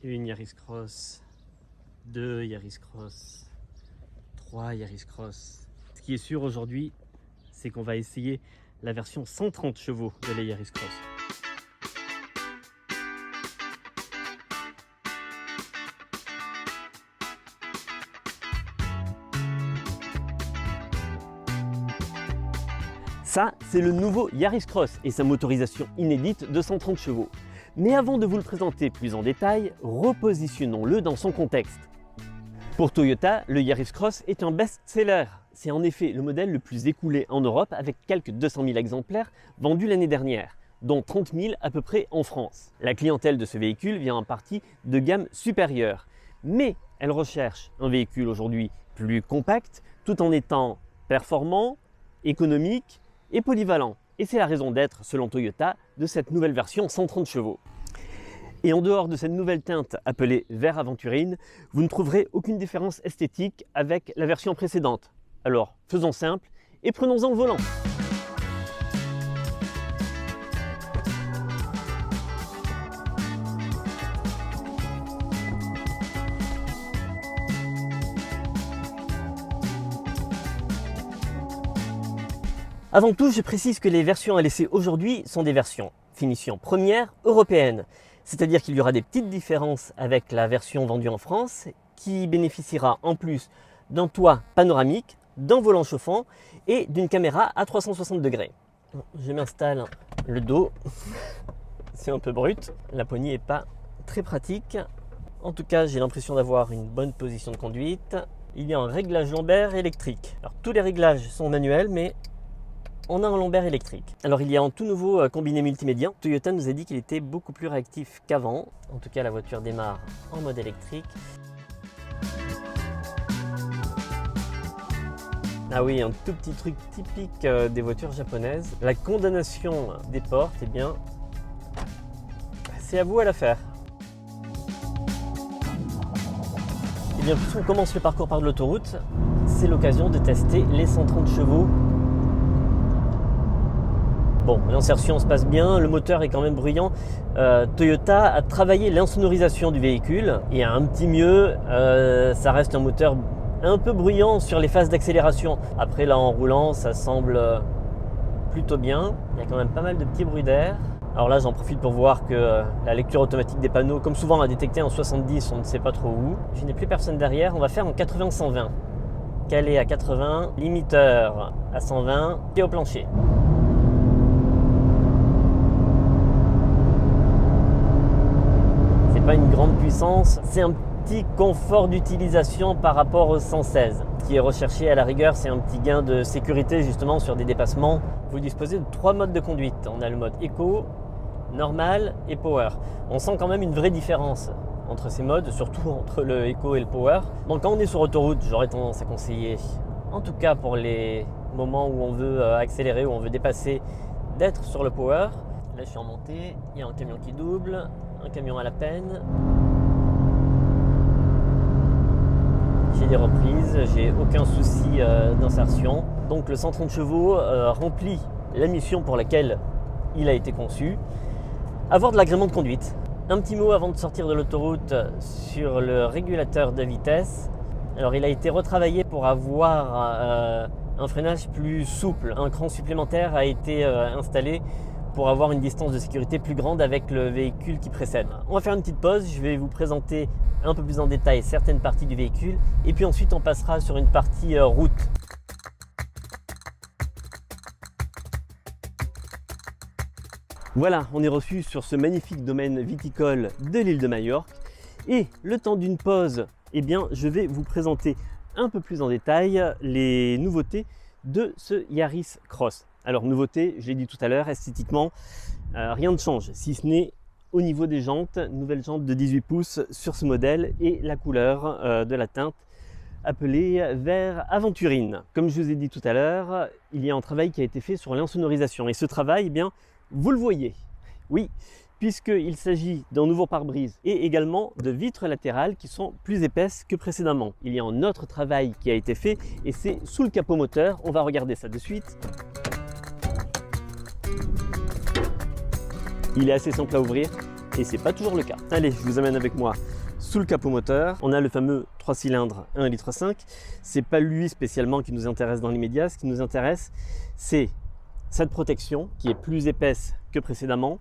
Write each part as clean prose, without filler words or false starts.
Une Yaris Cross, 2 Yaris Cross, 3 Yaris Cross. Ce qui est sûr aujourd'hui, c'est qu'on va essayer la version 130 chevaux de la Yaris Cross. Ça, c'est le nouveau Yaris Cross et sa motorisation inédite de 130 chevaux. Mais avant de vous le présenter plus en détail, repositionnons-le dans son contexte. Pour Toyota, le Yaris Cross est un best-seller. C'est en effet le modèle le plus écoulé en Europe avec quelques 200 000 exemplaires vendus l'année dernière, dont 30 000 à peu près en France. La clientèle de ce véhicule vient en partie de gamme supérieure, mais elle recherche un véhicule aujourd'hui plus compact tout en étant performant, économique et polyvalent. Et c'est la raison d'être, selon Toyota, de cette nouvelle version 130 chevaux. Et en dehors de cette nouvelle teinte appelée vert aventurine, vous ne trouverez aucune différence esthétique avec la version précédente. Alors, faisons simple et prenons-en le volant. Avant tout, je précise que les versions à l'essai aujourd'hui sont des versions finition première européenne. C'est-à-dire qu'il y aura des petites différences avec la version vendue en France qui bénéficiera en plus d'un toit panoramique, d'un volant chauffant et d'une caméra à 360 degrés. Je m'installe le dos, c'est un peu brut, la poignée n'est pas très pratique. En tout cas, j'ai l'impression d'avoir une bonne position de conduite. Il y a un réglage lombaire électrique. Alors tous les réglages sont manuels, mais on a un lombaire électrique. Alors il y a un tout nouveau combiné multimédia. Toyota nous a dit qu'il était beaucoup plus réactif qu'avant. En tout cas, la voiture démarre en mode électrique. Ah oui, un tout petit truc typique des voitures japonaises. La condamnation des portes, eh bien, c'est à vous à la faire. Et bien, puisqu'on commence le parcours par de l'autoroute, c'est l'occasion de tester les 130 chevaux. Bon, l'insertion se passe bien, le moteur est quand même bruyant. Toyota a travaillé l'insonorisation du véhicule et un petit mieux, ça reste un moteur un peu bruyant sur les phases d'accélération. Après là en roulant, ça semble plutôt bien. Il y a quand même pas mal de petits bruits d'air. Alors là j'en profite pour voir que la lecture automatique des panneaux, comme souvent on l'a détecté en 70, on ne sait pas trop où. Je n'ai plus personne derrière, on va faire en 80-120. Calé à 80, limiteur à 120, pied au plancher. Pas une grande puissance, c'est un petit confort d'utilisation par rapport au 116. Ce qui est recherché à la rigueur, c'est un petit gain de sécurité justement sur des dépassements. Vous disposez de 3 modes de conduite. On a le mode Eco, Normal et Power. On sent quand même une vraie différence entre ces modes, surtout entre le Eco et le Power. Donc quand on est sur autoroute, j'aurais tendance à conseiller, en tout cas pour les moments où on veut accélérer, où on veut dépasser, d'être sur le Power. Là je suis en montée, il y a un camion qui double, un camion à la peine. J'ai des reprises, j'ai aucun souci d'insertion. Donc le 130 chevaux remplit la mission pour laquelle il a été conçu. Avoir de l'agrément de conduite. Un petit mot avant de sortir de l'autoroute sur le régulateur de vitesse. Alors il a été retravaillé pour avoir un freinage plus souple. Un cran supplémentaire a été installé pour avoir une distance de sécurité plus grande avec le véhicule qui précède. On va faire une petite pause, je vais vous présenter un peu plus en détail certaines parties du véhicule et puis ensuite on passera sur une partie route. Voilà, on est reçu sur ce magnifique domaine viticole de l'île de Majorque et le temps d'une pause, eh bien, je vais vous présenter un peu plus en détail les nouveautés de ce Yaris Cross. Alors nouveauté, je l'ai dit tout à l'heure, esthétiquement, rien ne change, si ce n'est au niveau des jantes, nouvelle jante de 18 pouces sur ce modèle et la couleur de la teinte appelée vert aventurine. Comme je vous ai dit tout à l'heure, il y a un travail qui a été fait sur l'insonorisation et ce travail, eh bien, vous le voyez, oui, puisqu'il s'agit d'un nouveau pare-brise et également de vitres latérales qui sont plus épaisses que précédemment. Il y a un autre travail qui a été fait et c'est sous le capot moteur, on va regarder ça de suite. Il est assez simple à ouvrir et c'est pas toujours le cas. Allez, je vous amène avec moi sous le capot moteur. On a le fameux 3 cylindres 1,5 litre. C'est pas lui spécialement qui nous intéresse dans l'immédiat. Ce qui nous intéresse, c'est cette protection qui est plus épaisse que précédemment.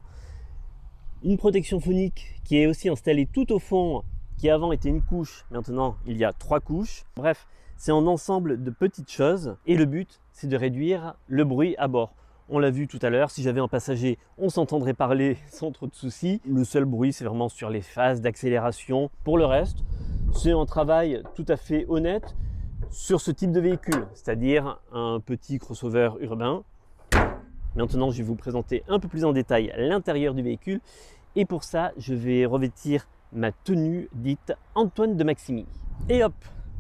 Une protection phonique qui est aussi installée tout au fond, qui avant était une couche, maintenant il y a 3 couches. Bref, c'est un ensemble de petites choses et le but, c'est de réduire le bruit à bord. On l'a vu tout à l'heure, si j'avais un passager, on s'entendrait parler sans trop de soucis. Le seul bruit, c'est vraiment sur les phases d'accélération. Pour le reste, c'est un travail tout à fait honnête sur ce type de véhicule, c'est-à-dire un petit crossover urbain. Maintenant, je vais vous présenter un peu plus en détail l'intérieur du véhicule. Et pour ça, je vais revêtir ma tenue dite Antoine de Maximi. Et hop,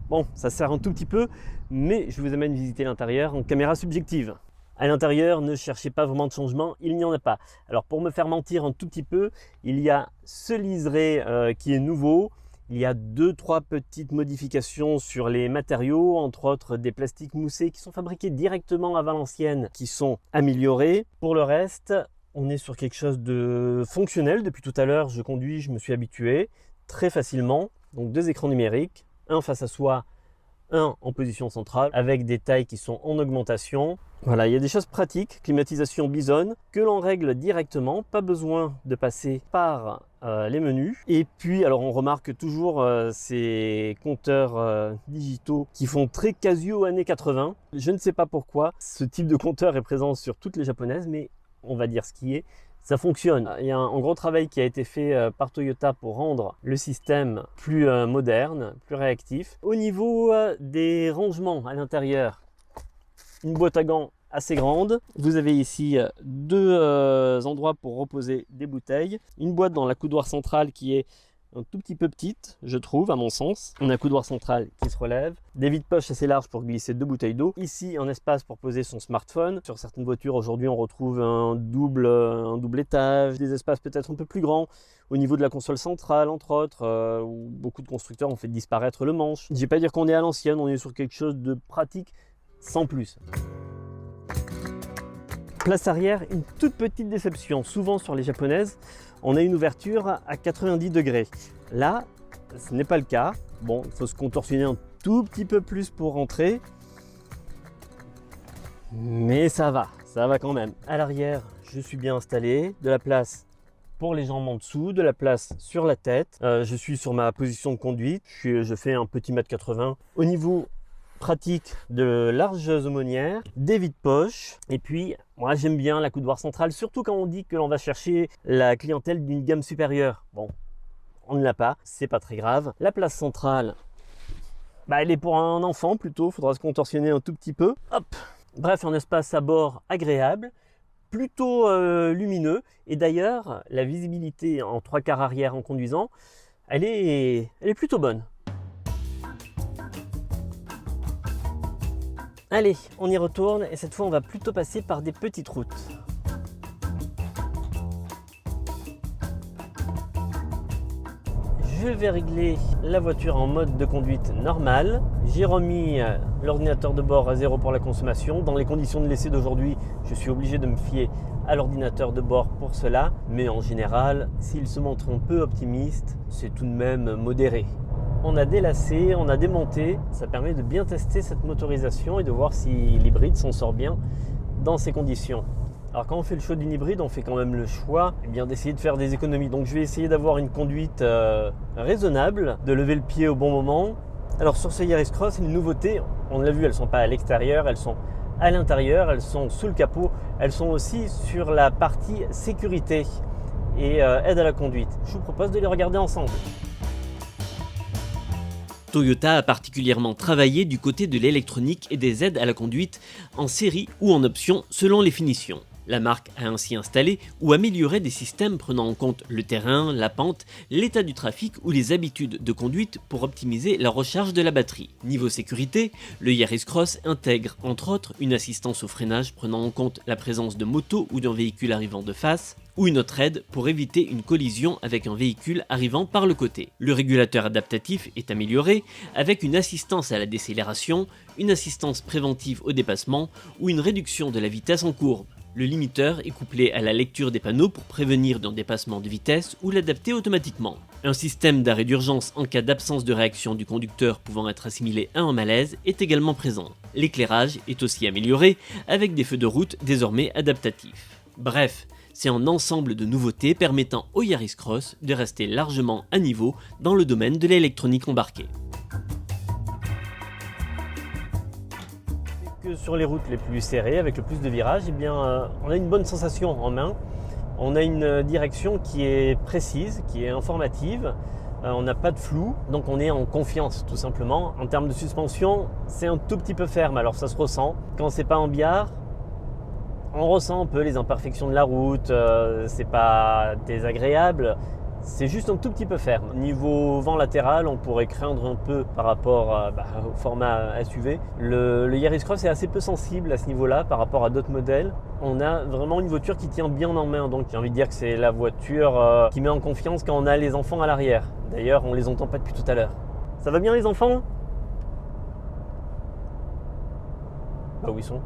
bon, ça sert un tout petit peu, mais je vous amène visiter l'intérieur en caméra subjective. À l'intérieur, ne cherchez pas vraiment de changement, il n'y en a pas. Alors pour me faire mentir un tout petit peu, il y a ce liseré qui est nouveau. Il y a 2-3 petites modifications sur les matériaux, entre autres des plastiques moussés qui sont fabriqués directement à Valenciennes, qui sont améliorés. Pour le reste, on est sur quelque chose de fonctionnel. Depuis tout à l'heure, je conduis, je me suis habitué très facilement. Donc 2 écrans numériques, un face à soi, un en position centrale, avec des tailles qui sont en augmentation. Voilà, il y a des choses pratiques, climatisation Bison, que l'on règle directement, pas besoin de passer par les menus. Et puis, alors on remarque toujours ces compteurs digitaux qui font très Casio années 80. Je ne sais pas pourquoi ce type de compteur est présent sur toutes les japonaises, mais on va dire ce qui est. Ça fonctionne. Il y a un gros travail qui a été fait par Toyota pour rendre le système plus moderne, plus réactif. Au niveau des rangements à l'intérieur, une boîte à gants assez grande. Vous avez ici 2 endroits pour reposer des bouteilles. Une boîte dans la coudoir centrale qui est un tout petit peu petite, je trouve, à mon sens. On a un coudoir central qui se relève. Des vides-poches assez larges pour glisser 2 bouteilles d'eau. Ici, un espace pour poser son smartphone. Sur certaines voitures, aujourd'hui, on retrouve un double étage, des espaces peut-être un peu plus grands. Au niveau de la console centrale, entre autres, où beaucoup de constructeurs ont fait disparaître le manche. Je ne vais pas dire qu'on est à l'ancienne, on est sur quelque chose de pratique, sans plus. Place arrière, une toute petite déception. Souvent sur les japonaises, on a une ouverture à 90 degrés. Là, ce n'est pas le cas. Bon, il faut se contorsionner un tout petit peu plus pour rentrer. Mais ça va quand même. À l'arrière, je suis bien installé. De la place pour les jambes en dessous, de la place sur la tête. Je suis sur ma position de conduite. Je fais un petit 1,80 m. Au niveau pratique, de larges aumônières, des vides-poches, et puis moi j'aime bien la coudoir centrale, surtout quand on dit que l'on va chercher la clientèle d'une gamme supérieure. Bon, on ne l'a pas, c'est pas très grave. La place centrale, elle est pour un enfant plutôt, faudra se contorsionner un tout petit peu. Hop. Bref, un espace à bord agréable, plutôt lumineux, et d'ailleurs la visibilité en 3/4 arrière en conduisant, elle est plutôt bonne. Allez, on y retourne et cette fois on va plutôt passer par des petites routes. Je vais régler la voiture en mode de conduite normale. J'ai remis l'ordinateur de bord à 0 pour la consommation. Dans les conditions de l'essai d'aujourd'hui, je suis obligé de me fier à l'ordinateur de bord pour cela. Mais en général, s'il se montre un peu optimiste, c'est tout de même modéré. On a délacé, on a démonté, ça permet de bien tester cette motorisation et de voir si l'hybride s'en sort bien dans ces conditions. Alors quand on fait le choix d'une hybride, on fait quand même le choix d'essayer de faire des économies. Donc je vais essayer d'avoir une conduite raisonnable, de lever le pied au bon moment. Alors sur ce Yaris Cross, les nouveautés, on l'a vu, elles ne sont pas à l'extérieur, elles sont à l'intérieur, elles sont sous le capot, elles sont aussi sur la partie sécurité et aide à la conduite. Je vous propose de les regarder ensemble. Toyota a particulièrement travaillé du côté de l'électronique et des aides à la conduite en série ou en option selon les finitions. La marque a ainsi installé ou amélioré des systèmes prenant en compte le terrain, la pente, l'état du trafic ou les habitudes de conduite pour optimiser la recharge de la batterie. Niveau sécurité, le Yaris Cross intègre entre autres une assistance au freinage prenant en compte la présence de motos ou d'un véhicule arrivant de face, ou une autre aide pour éviter une collision avec un véhicule arrivant par le côté. Le régulateur adaptatif est amélioré avec une assistance à la décélération, une assistance préventive au dépassement ou une réduction de la vitesse en courbe. Le limiteur est couplé à la lecture des panneaux pour prévenir d'un dépassement de vitesse ou l'adapter automatiquement. Un système d'arrêt d'urgence en cas d'absence de réaction du conducteur pouvant être assimilé à un malaise est également présent. L'éclairage est aussi amélioré avec des feux de route désormais adaptatifs. Bref, c'est un ensemble de nouveautés permettant au Yaris Cross de rester largement à niveau dans le domaine de l'électronique embarquée. Que sur les routes les plus serrées, avec le plus de virages, eh bien, on a une bonne sensation en main. On a une direction qui est précise, qui est informative. On n'a pas de flou, donc on est en confiance tout simplement. En termes de suspension, c'est un tout petit peu ferme, alors ça se ressent. Quand c'est pas en billard, on ressent un peu les imperfections de la route, c'est pas désagréable, c'est juste un tout petit peu ferme. Niveau vent latéral, on pourrait craindre un peu par rapport au format SUV. Le Yaris Cross est assez peu sensible à ce niveau-là par rapport à d'autres modèles. On a vraiment une voiture qui tient bien en main, donc j'ai envie de dire que c'est la voiture qui met en confiance quand on a les enfants à l'arrière. D'ailleurs, on les entend pas depuis tout à l'heure. Ça va bien les enfants? Bah où ils sont?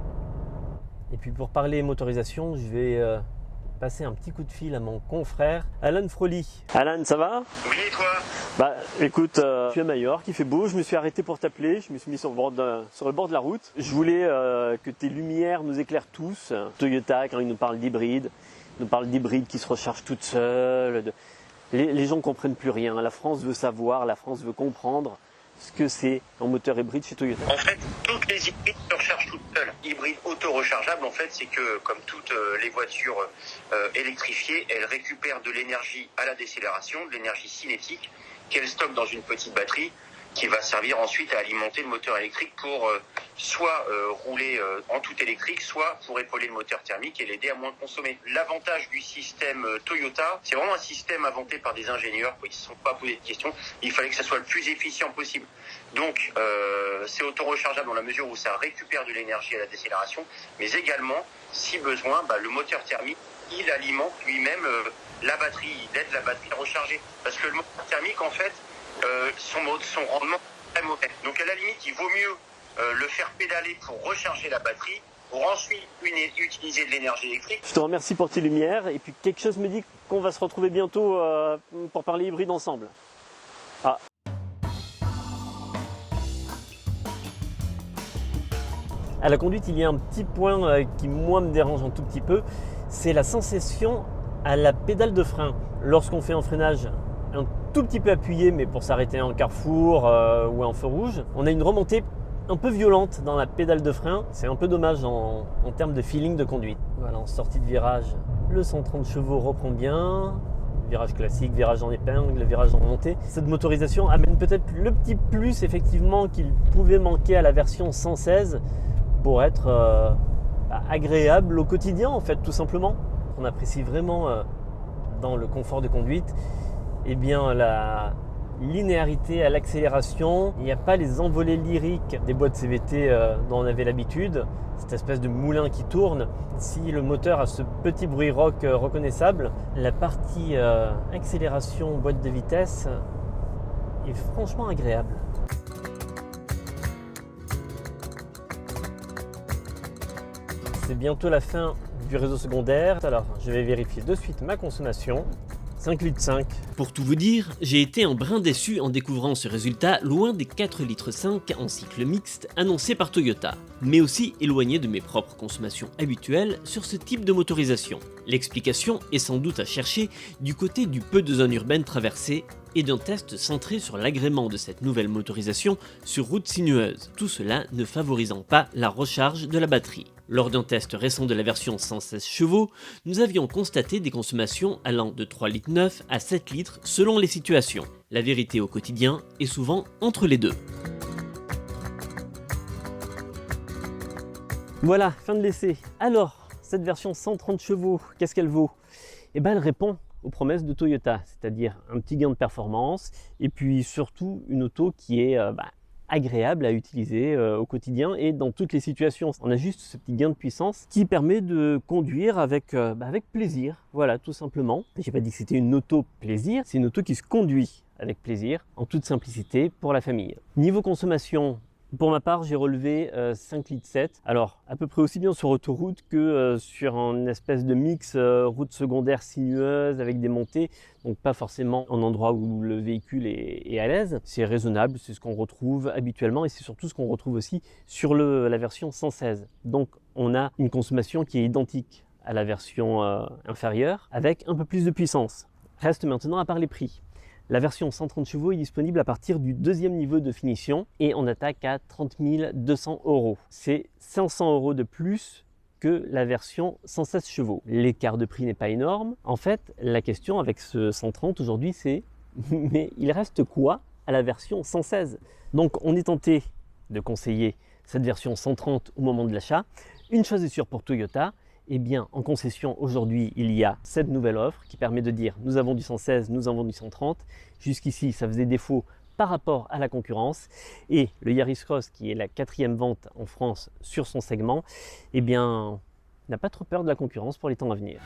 Et puis pour parler motorisation, je vais passer un petit coup de fil à mon confrère Alan Froly. Alan, ça va? Oui, et toi? Bah écoute, je suis à Majorque, il fait beau, je me suis arrêté pour t'appeler, je me suis mis sur le bord de la route. Je voulais que tes lumières nous éclairent tous. Toyota, quand il nous parle d'hybride, qui se recharge toute seule. Les gens ne comprennent plus rien, la France veut savoir, la France veut comprendre ce que c'est un moteur hybride chez Toyota. En fait, toutes les hybrides se rechargent toutes seules. Hybride auto-rechargeable, en fait, c'est que, comme toutes les voitures électrifiées, elles récupèrent de l'énergie à la décélération, de l'énergie cinétique, qu'elles stockent dans une petite batterie, qui va servir ensuite à alimenter le moteur électrique pour soit rouler en tout électrique, soit pour épauler le moteur thermique et l'aider à moins consommer. L'avantage du système Toyota, c'est vraiment un système inventé par des ingénieurs qui ne se sont pas posé de questions. Il fallait que ça soit le plus efficient possible. Donc c'est auto-rechargeable dans la mesure où ça récupère de l'énergie à la décélération, mais également, si besoin, le moteur thermique, il alimente lui-même la batterie, il aide la batterie à recharger. Parce que le moteur thermique, en fait, son rendement est très mauvais. Donc à la limite, il vaut mieux le faire pédaler pour recharger la batterie, pour ensuite utiliser de l'énergie électrique. Je te remercie pour tes lumières, et puis quelque chose me dit qu'on va se retrouver bientôt pour parler hybride ensemble. Ah. À la conduite, il y a un petit point qui moi me dérange un tout petit peu, c'est la sensation à la pédale de frein. Lorsqu'on fait un freinage un tout petit peu appuyé, mais pour s'arrêter en carrefour ou en feu rouge, on a une remontée un peu violente dans la pédale de frein. C'est un peu dommage en termes de feeling de conduite. Voilà, en sortie de virage, le 130 chevaux reprend bien. Virage classique, virage en épingle, virage en montée. Cette motorisation amène peut-être le petit plus effectivement qu'il pouvait manquer à la version 116 pour être agréable au quotidien en fait, tout simplement. On apprécie vraiment dans le confort de conduite la linéarité à l'accélération. Il n'y a pas les envolées lyriques des boîtes CVT dont on avait l'habitude, cette espèce de moulin qui tourne. Si le moteur a ce petit bruit rock reconnaissable, la partie accélération boîte de vitesse est franchement agréable. C'est bientôt la fin du réseau secondaire, alors je vais vérifier de suite ma consommation. 5,5 litres. Pour tout vous dire, j'ai été un brin déçu en découvrant ce résultat loin des 4,5 litres en cycle mixte annoncés par Toyota, mais aussi éloigné de mes propres consommations habituelles sur ce type de motorisation. L'explication est sans doute à chercher du côté du peu de zones urbaines traversées et d'un test centré sur l'agrément de cette nouvelle motorisation sur route sinueuse, tout cela ne favorisant pas la recharge de la batterie. Lors d'un test récent de la version 116 chevaux, nous avions constaté des consommations allant de 3,9 litres à 7 litres selon les situations. La vérité au quotidien est souvent entre les deux. Voilà, fin de l'essai. Alors, cette version 130 chevaux, qu'est-ce qu'elle vaut? Eh bien, elle répond aux promesses de Toyota, c'est-à-dire un petit gain de performance et puis surtout une auto qui est agréable à utiliser au quotidien et dans toutes les situations. On a juste ce petit gain de puissance qui permet de conduire avec plaisir, voilà, tout simplement. J'ai pas dit que c'était une auto plaisir, c'est une auto qui se conduit avec plaisir, en toute simplicité pour la famille. Niveau consommation, Pour ma part, j'ai relevé 5,7 litres. Alors, à peu près aussi bien sur autoroute que sur un espèce de mix route secondaire sinueuse avec des montées. Donc pas forcément en endroit où le véhicule est à l'aise. C'est raisonnable, c'est ce qu'on retrouve habituellement et c'est surtout ce qu'on retrouve aussi sur la version 116. Donc on a une consommation qui est identique à la version inférieure avec un peu plus de puissance. Reste maintenant à parler prix. La version 130 chevaux est disponible à partir du deuxième niveau de finition et on attaque à 30 200 €. C'est 500 € de plus que la version 116 chevaux. L'écart de prix n'est pas énorme. En fait, la question avec ce 130 aujourd'hui, c'est mais il reste quoi à la version 116? Donc on est tenté de conseiller cette version 130 au moment de l'achat. Une chose est sûre pour Toyota, eh bien, en concession, aujourd'hui, il y a cette nouvelle offre qui permet de dire nous avons du 116, nous avons du 130. Jusqu'ici, ça faisait défaut par rapport à la concurrence. Et le Yaris Cross, qui est la 4e vente en France sur son segment, eh bien, n'a pas trop peur de la concurrence pour les temps à venir.